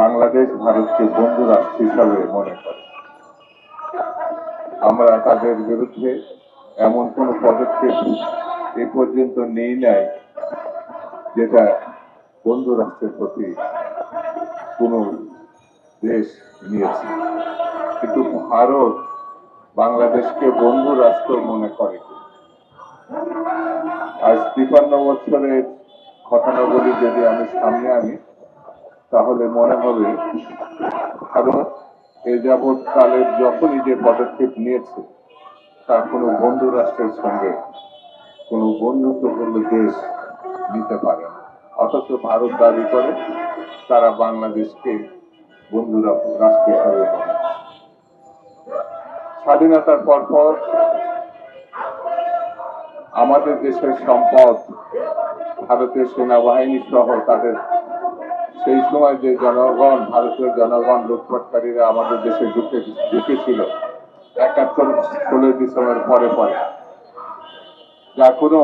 বাংলাদেশ ভারতকে বন্ধু রাষ্ট্র হিসাবে মনে করে। আমরা তাদের বিরুদ্ধে এমন কোন পদক্ষেপ এ পর্যন্ত নেই নাই যেটা বন্ধু রাষ্ট্রের প্রতি কোন দেশ নিয়েছে, কিন্তু ভারত বাংলাদেশকে বন্ধু রাষ্ট্র মনে করে। আজ ৫৩ বছরের ঘটনাবলী যদি আমি সামনে আনি তাহলে মনে হবে ভারত এ যাবৎ কালের যখনই যে পদক্ষেপ নিয়েছে তা কোনো বন্ধু রাষ্ট্রের সঙ্গে কোনো বন্ধুত্বপূর্ণ দেশ নিতে পারে না। অথচ ভারত দাবি করে তারা বাংলাদেশকে বন্ধু রাষ্ট্র হিসাবে মনে। স্বাধীনতার পর আমাদের দেশের সম্পদ ভারতের সেনাবাহিনী সহ তাদের সেই সময় যে জনগণ, ভারতীয় জনগণ লুটপাটকারীরা আমাদের দেশে ঢুকেছিল ৭১-১৬ ডিসেম্বর পরে, যা কোনো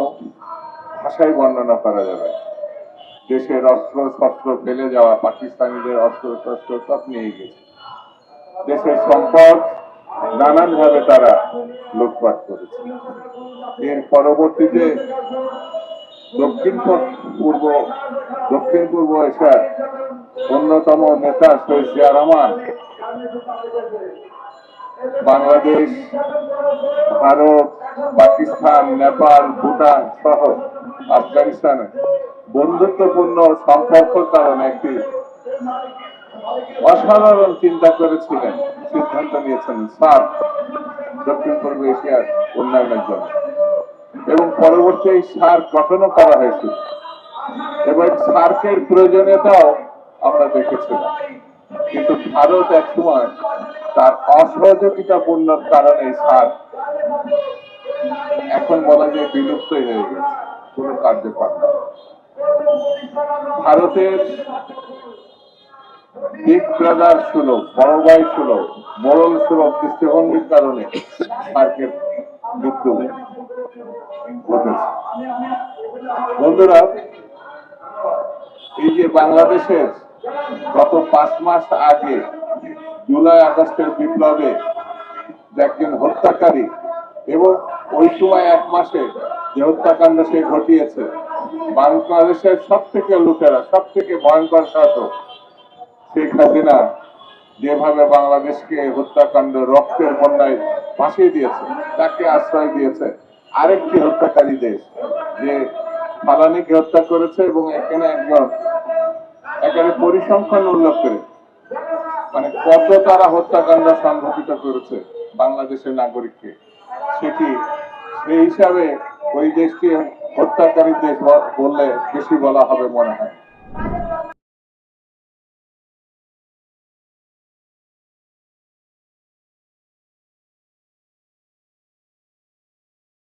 ভাষায় বর্ণনা করা যাবে। দেশের অস্ত্র শস্ত্র ফেলে যাওয়া পাকিস্তানিদের অস্ত্র শস্ত্র সব নিয়ে গেছে। দেশের সম্পদ নানানভাবে তারা লুটপাট করেছে। এর পরবর্তীতে দক্ষিণ পূর্ব এশিয়ার অন্যতম নেতা শহীদ জিয়া রহমান বাংলাদেশ, ভারত, পাকিস্তান, নেপাল, ভুটান সহ আফগানিস্তানে বন্ধুত্বপূর্ণ সম্পর্কের কারণে একটি অসাধারণ চিন্তা করেছিলেন, সিদ্ধান্ত নিয়েছেন সার্ক, দক্ষিণ পূর্ব এশিয়ার উন্নয়নের জন্য, এবং পরবর্তী এই সার্ক গঠনও করা হয়েছিল এবং সার্কের প্রয়োজনীয়তাও আমরা দেখেছিলাম। কিন্তু ভারত এক সময় তার অসহযোগিতাপূর্ণ কারণে সার্ক এখন বলা যায় বিলুপ্ত হয়ে গেছে, কোন কার্যকর না। ভারতের বিগ ব্রাদার সুলভ, বড় ভাই সুলভ, মোড়ল সুলভ দৃষ্টিভঙ্গির কারণে সার্কের মৃত্যু ঘটেছে। বন্ধুরা, এই যে বাংলাদেশের গত ৫ মাস আগে জুলাই আগস্টের বিপ্লবে একজন হত্যাকারী এবং ওই সময় ১ মাসে যে হত্যাকাণ্ড সে ঘটিয়েছে, বাংলাদেশের সব থেকে লুটেরা, সব থেকে ভয়ঙ্কর শাসক শেখ হাসিনা যেভাবে বাংলাদেশকে হত্যাকাণ্ড রক্তের বন্যায় ভাসিয়ে দিয়েছে, তাকে আশ্রয় দিয়েছে আরেকটি হত্যাকারী দেশ যে ফালানিকে হত্যা করেছে এবং এখানে একেবারে পরিসংখ্যান উল্লেখ করে মানে কত তারা হত্যাকাণ্ড সংঘটিত করেছে বাংলাদেশের নাগরিককে, সেটি সেই হিসাবে ওই দেশকে হত্যাকারী দেশ বললে বেশি বলা হবে মনে হয়।